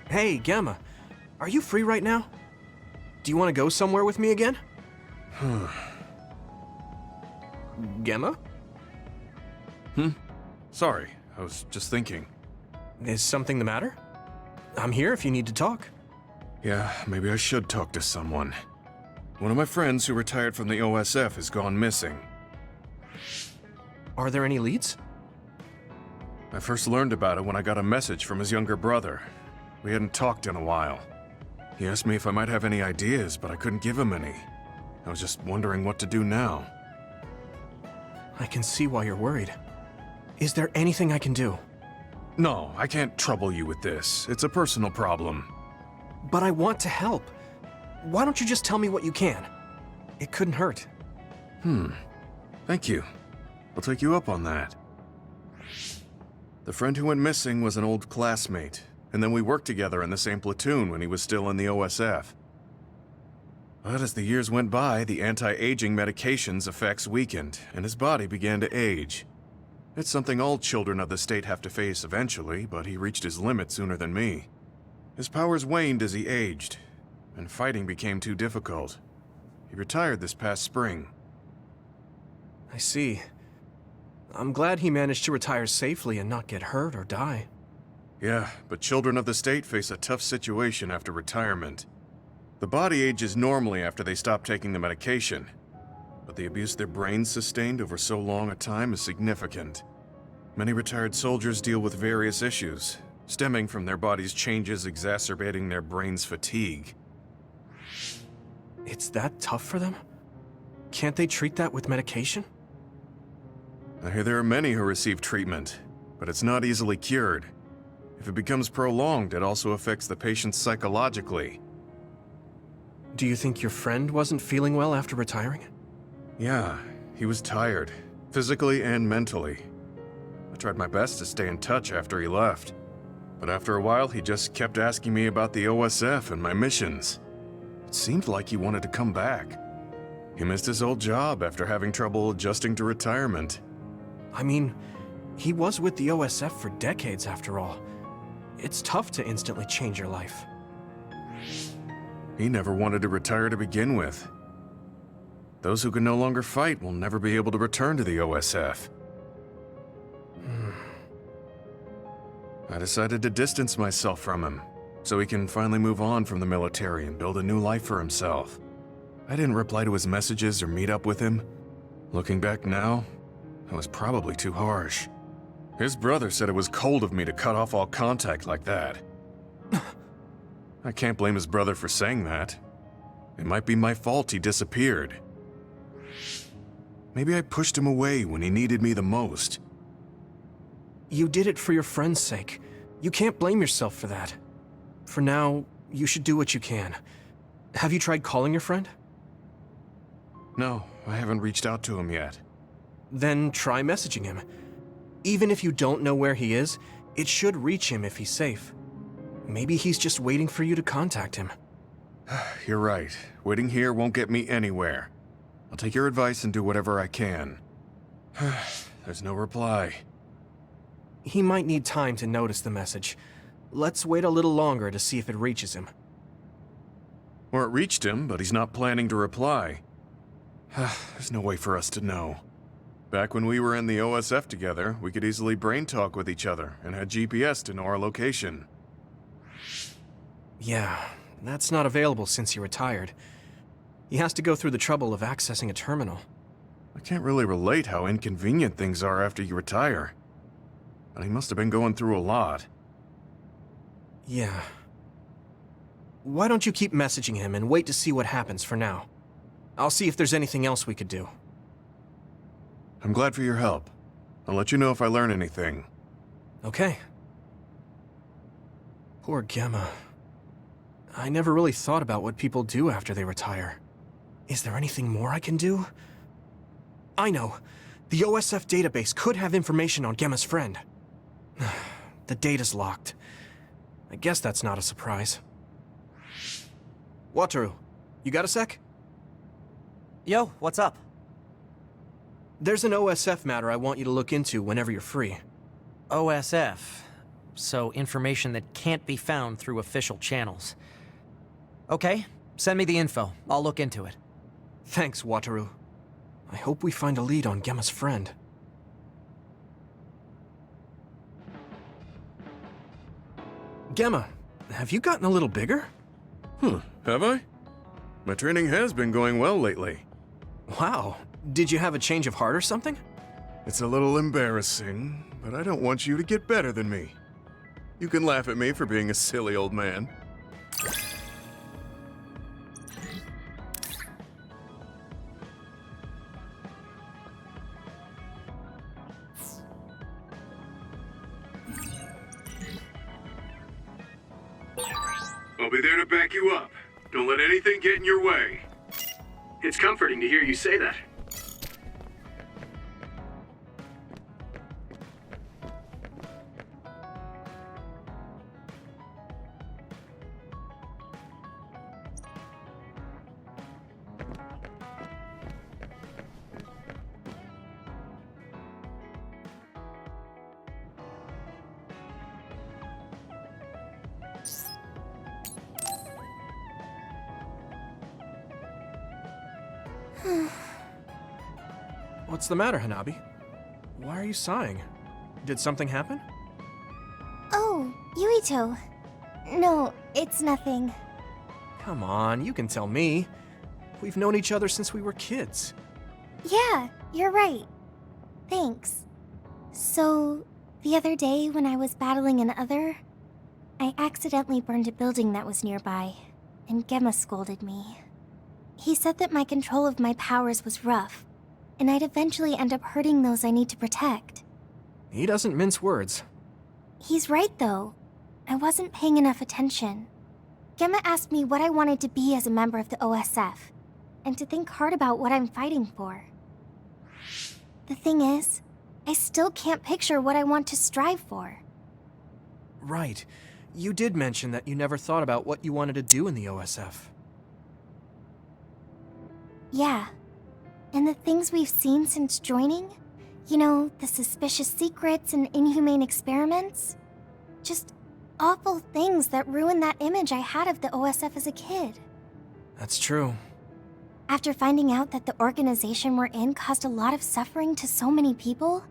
Hey, Gemma. Are you free right now? Do you want to go somewhere with me again? Gemma? Sorry, I was just thinking. Is something the matter? I'm here if you need to talk. Yeah, maybe I should talk to someone. One of my friends who retired from the OSF has gone missing. Are there any leads? I first learned about it when I got a message from his younger brother. We hadn't talked in a while. He asked me if I might have any ideas, but I couldn't give him any. I was just wondering what to do now. I can see why you're worried. Is there anything I can do? No, I can't trouble you with this. It's a personal problem. But I want to help. Why don't you just tell me what you can? It couldn't hurt. Thank you. I'll take you up on that. The friend who went missing was an old classmate, and then we worked together in the same platoon when he was still in the OSF. But as the years went by, the anti-aging medication's effects weakened, and his body began to age. It's something all children of the state have to face eventually, but he reached his limit sooner than me. His powers waned as he aged, and fighting became too difficult. He retired this past spring. I see. I'm glad he managed to retire safely and not get hurt or die. Yeah, but children of the state face a tough situation after retirement. The body ages normally after they stop taking the medication, but the abuse their brains sustained over so long a time is significant. Many retired soldiers deal with various issues, stemming from their body's changes exacerbating their brain's fatigue. It's that tough for them? Can't they treat that with medication? I hear there are many who receive treatment, but it's not easily cured. If it becomes prolonged, it also affects the patient psychologically. Do you think your friend wasn't feeling well after retiring? Yeah, he was tired, physically and mentally. I tried my best to stay in touch after he left, but after a while he just kept asking me about the OSF and my missions. It seemed like he wanted to come back. He missed his old job after having trouble adjusting to retirement. I mean, he was with the OSF for decades after all. It's tough to instantly change your life. He never wanted to retire to begin with. Those who can no longer fight will never be able to return to the OSF. I decided to distance myself from him, so he can finally move on from the military and build a new life for himself. I didn't reply to his messages or meet up with him. Looking back now, I was probably too harsh. His brother said it was cold of me to cut off all contact like that. I can't blame his brother for saying that. It might be my fault he disappeared. Maybe I pushed him away when he needed me the most. You did it for your friend's sake. You can't blame yourself for that. For now, you should do what you can. Have you tried calling your friend? No, I haven't reached out to him yet. Then try messaging him. Even if you don't know where he is, it should reach him if he's safe. Maybe he's just waiting for you to contact him. You're right. Waiting here won't get me anywhere. I'll take your advice and do whatever I can. There's no reply. He might need time to notice the message. Let's wait a little longer to see if it reaches him. Or it reached him, but he's not planning to reply. There's no way for us to know. Back when we were in the OSF together, we could easily brain talk with each other and had GPS to know our location. Yeah, that's not available since he retired. He has to go through the trouble of accessing a terminal. I can't really relate how inconvenient things are after you retire. But he must have been going through a lot. Yeah. Why don't you keep messaging him and wait to see what happens for now? I'll see if there's anything else we could do. I'm glad for your help. I'll let you know if I learn anything. Okay. Poor Gemma. I never really thought about what people do after they retire. Is there anything more I can do? I know. The OSF database could have information on Gemma's friend. The data's locked. I guess that's not a surprise. Wataru, you got a sec? Yo, what's up? There's an OSF matter I want you to look into whenever you're free. OSF. so information that can't be found through official channels. Okay, send me the info. I'll look into it. Thanks, Wataru. I hope we find a lead on Gemma's friend. Gemma, have you gotten a little bigger? Have I? My training has been going well lately. Wow. Did you have a change of heart or something? It's a little embarrassing, but I don't want you to get better than me. You can laugh at me for being a silly old man. I'll be there to back you up. Don't let anything get in your way. It's comforting to hear you say that. What's the matter, Hanabi? Why are you sighing? Did something happen? Oh, Yuito. No, it's nothing. Come on, you can tell me. We've known each other since we were kids. Yeah, you're right. Thanks. So, the other day when I was battling an other, I accidentally burned a building that was nearby, and Gemma scolded me. He said that my control of my powers was rough, and I'd eventually end up hurting those I need to protect. He doesn't mince words. He's right, though. I wasn't paying enough attention. Gemma asked me what I wanted to be as a member of the OSF, and to think hard about what I'm fighting for. The thing is, I still can't picture what I want to strive for. Right. You did mention that you never thought about what you wanted to do in the OSF. Yeah. And the things we've seen since joining? You know, the suspicious secrets and inhumane experiments? Just awful things that ruined that image I had of the OSF as a kid. That's true. After finding out that the organization we're in caused a lot of suffering to so many people,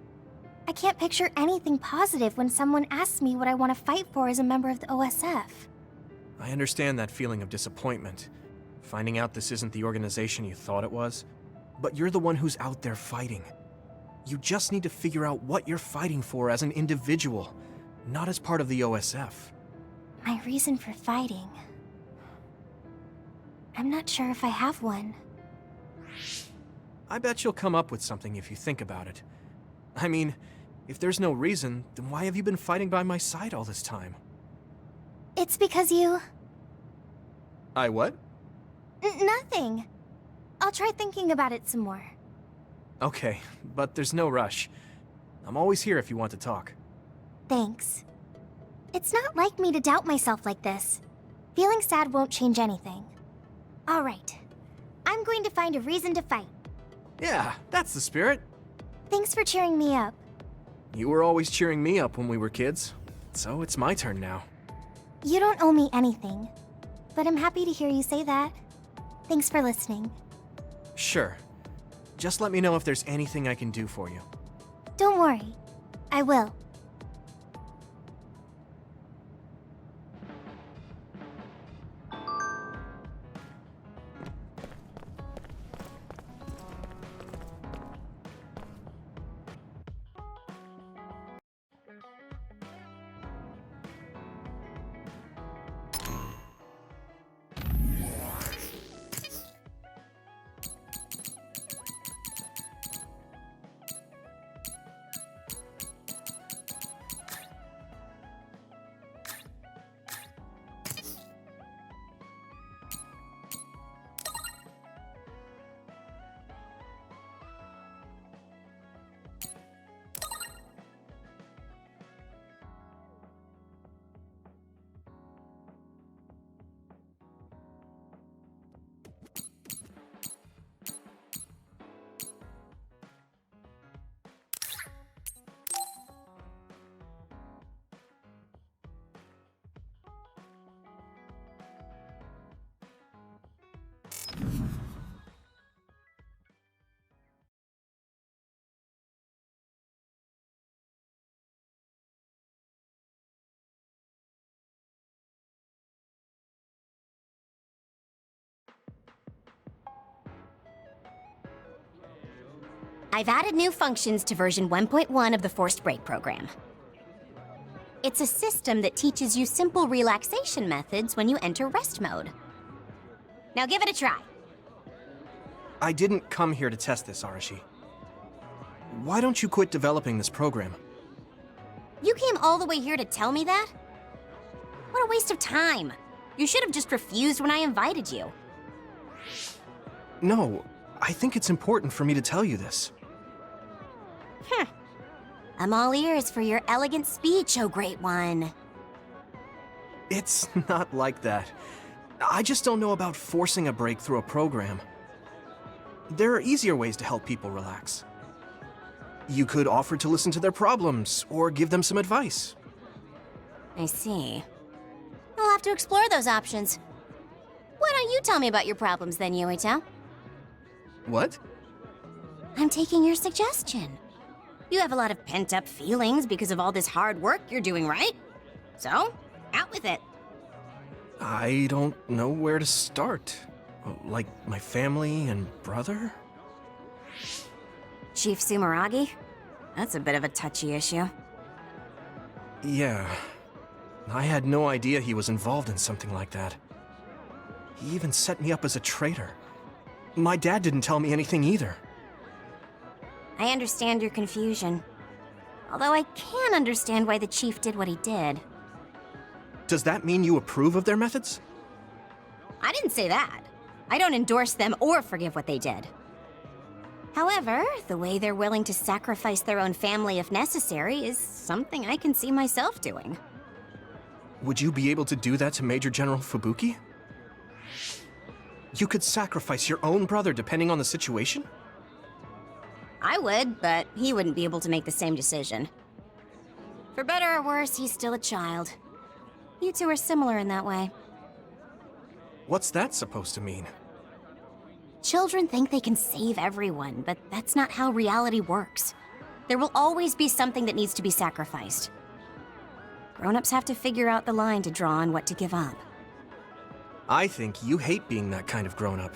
I can't picture anything positive when someone asks me what I want to fight for as a member of the OSF. I understand that feeling of disappointment. Finding out this isn't the organization you thought it was. But you're the one who's out there fighting. You just need to figure out what you're fighting for as an individual, not as part of the OSF. My reason for fighting... I'm not sure if I have one. I bet you'll come up with something if you think about it. I mean, if there's no reason, then why have you been fighting by my side all this time? It's because you... I what? Nothing. I'll try thinking about it some more. Okay, but there's no rush. I'm always here if you want to talk. Thanks. It's not like me to doubt myself like this. Feeling sad won't change anything. All right. I'm going to find a reason to fight. Yeah, that's the spirit. Thanks for cheering me up. You were always cheering me up when we were kids, so it's my turn now. You don't owe me anything, but I'm happy to hear you say that. Thanks for listening. Sure. Just let me know if there's anything I can do for you. Don't worry. I will. I've added new functions to version 1.1 of the Forced Break program. It's a system that teaches you simple relaxation methods when you enter rest mode. Now give it a try. I didn't come here to test this, Arashi. Why don't you quit developing this program? You came all the way here to tell me that? What a waste of time. You should have just refused when I invited you. No, I think it's important for me to tell you this. I'm all ears for your elegant speech, oh great one. It's not like that. I just don't know about forcing a break through a program. There are easier ways to help people relax. You could offer to listen to their problems, or give them some advice. I see. I'll have to explore those options. Why don't you tell me about your problems then, Yuito? What? I'm taking your suggestion. You have a lot of pent-up feelings because of all this hard work you're doing, right? So, out with it. I don't know where to start. Like my family and brother? Chief Sumeragi? That's a bit of a touchy issue. Yeah. I had no idea he was involved in something like that. He even set me up as a traitor. My dad didn't tell me anything either. I understand your confusion. Although I can understand why the chief did what he did. Does that mean you approve of their methods? I didn't say that. I don't endorse them or forgive what they did. However, the way they're willing to sacrifice their own family if necessary is something I can see myself doing. Would you be able to do that to Major General Fubuki? You could sacrifice your own brother depending on the situation? I would, but he wouldn't be able to make the same decision. For better or worse, he's still a child. You two are similar in that way. What's that supposed to mean? Children think they can save everyone, but that's not how reality works. There will always be something that needs to be sacrificed. Grown-ups have to figure out the line to draw on what to give up. I think you hate being that kind of grown-up.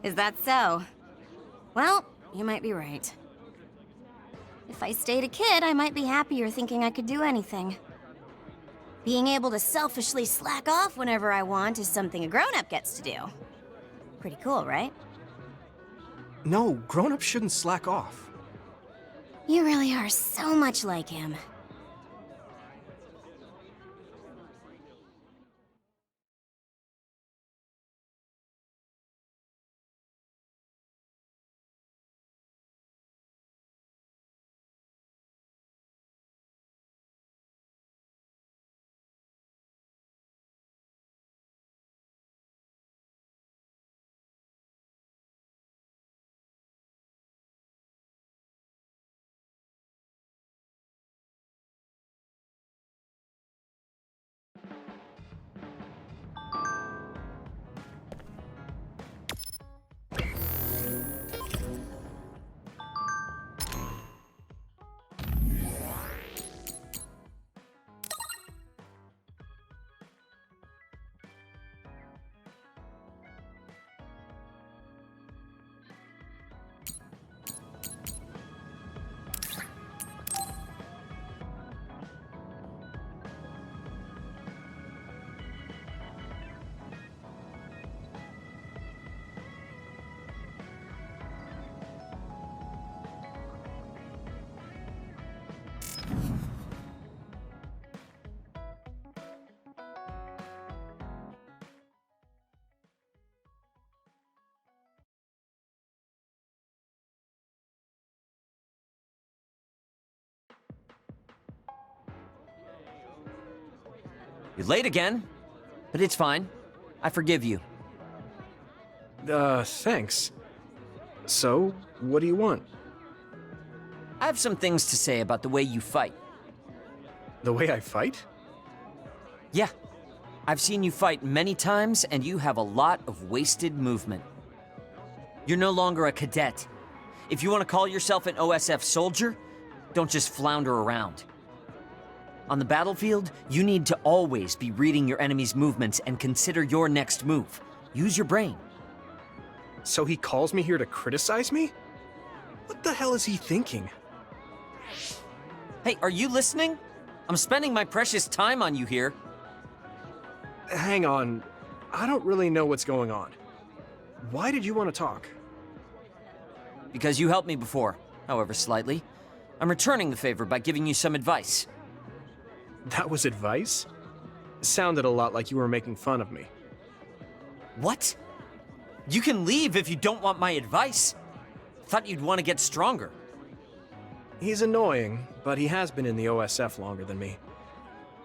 Is that so? Well, you might be right. If I stayed a kid, I might be happier thinking I could do anything. Being able to selfishly slack off whenever I want is something a grown-up gets to do. Pretty cool, right? No, grown-ups shouldn't slack off. You really are so much like him. You're late again, but it's fine. I forgive you. Thanks. So, what do you want? I have some things to say about the way you fight. The way I fight? Yeah. I've seen you fight many times, and you have a lot of wasted movement. You're no longer a cadet. If you want to call yourself an OSF soldier, don't just flounder around. On the battlefield, you need to always be reading your enemy's movements and consider your next move. Use your brain. So he calls me here to criticize me? What the hell is he thinking? Hey, are you listening? I'm spending my precious time on you here. Hang on. I don't really know what's going on. Why did you want to talk? Because you helped me before, however slightly. I'm returning the favor by giving you some advice. That was advice? Sounded a lot like you were making fun of me. What? You can leave if you don't want my advice. Thought you'd want to get stronger. He's annoying, but he has been in the OSF longer than me.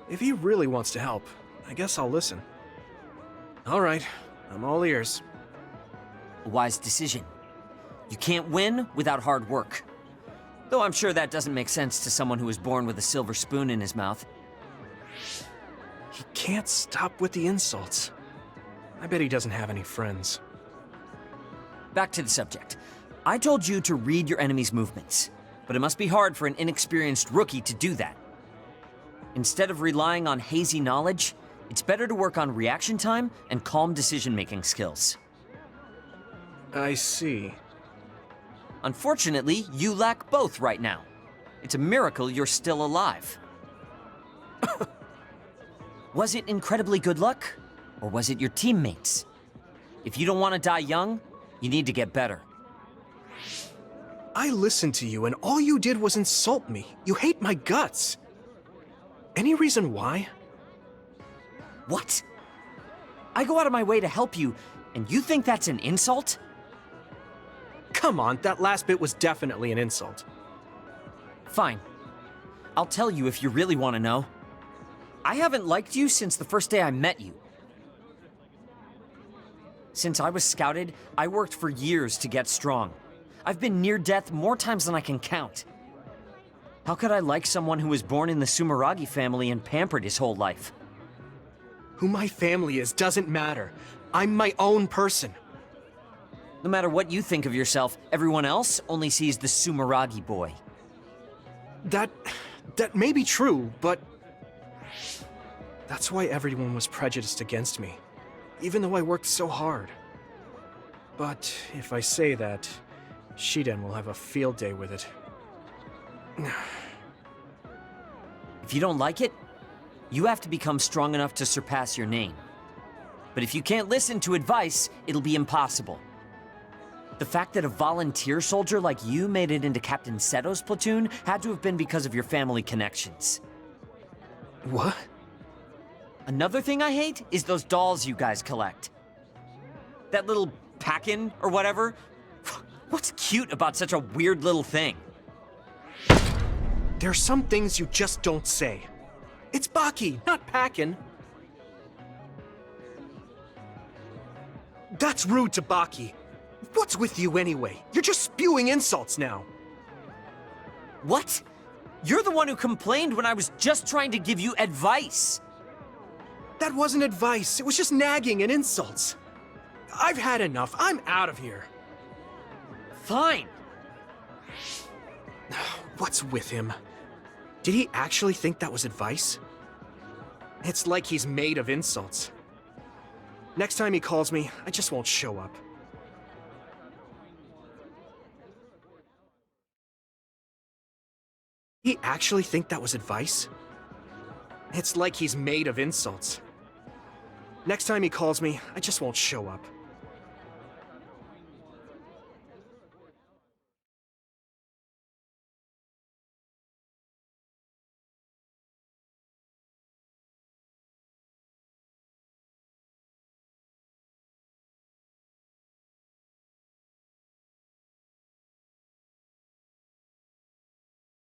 If he really wants to help, I guess I'll listen. All right, I'm all ears. A wise decision. You can't win without hard work. Though I'm sure that doesn't make sense to someone who was born with a silver spoon in his mouth. He can't stop with the insults. I bet he doesn't have any friends. Back to the subject. I told you to read your enemy's movements, but it must be hard for an inexperienced rookie to do that. Instead of relying on hazy knowledge, it's better to work on reaction time and calm decision-making skills. I see. Unfortunately, you lack both right now. It's a miracle you're still alive. Was it incredibly good luck? Or was it your teammates? If you don't want to die young, you need to get better. I listened to you and all you did was insult me. You hate my guts. Any reason why? What? I go out of my way to help you, and you think that's an insult? Come on, that last bit was definitely an insult. Fine. I'll tell you if you really want to know. I haven't liked you since the first day I met you. Since I was scouted, I worked for years to get strong. I've been near death more times than I can count. How could I like someone who was born in the Sumeragi family and pampered his whole life? Who my family is doesn't matter. I'm my own person. No matter what you think of yourself, everyone else only sees the Sumeragi boy. That may be true, but that's why everyone was prejudiced against me, even though I worked so hard. But if I say that, Shiden will have a field day with it. If you don't like it, you have to become strong enough to surpass your name. But if you can't listen to advice, it'll be impossible. The fact that a volunteer soldier like you made it into Captain Seto's platoon had to have been because of your family connections. What? Another thing I hate is those dolls you guys collect. That little pack-in or whatever. What's cute about such a weird little thing? There are some things you just don't say. It's Baki, not Packin. That's rude to Baki. What's with you anyway? You're just spewing insults now. What? You're the one who complained when I was just trying to give you advice. That wasn't advice. It was just nagging and insults. I've had enough. I'm out of here. Fine. What's with him? Did he actually think that was advice? It's like he's made of insults. Next time he calls me, I just won't show up. He actually think that was advice? It's like he's made of insults. Next time he calls me, I just won't show up.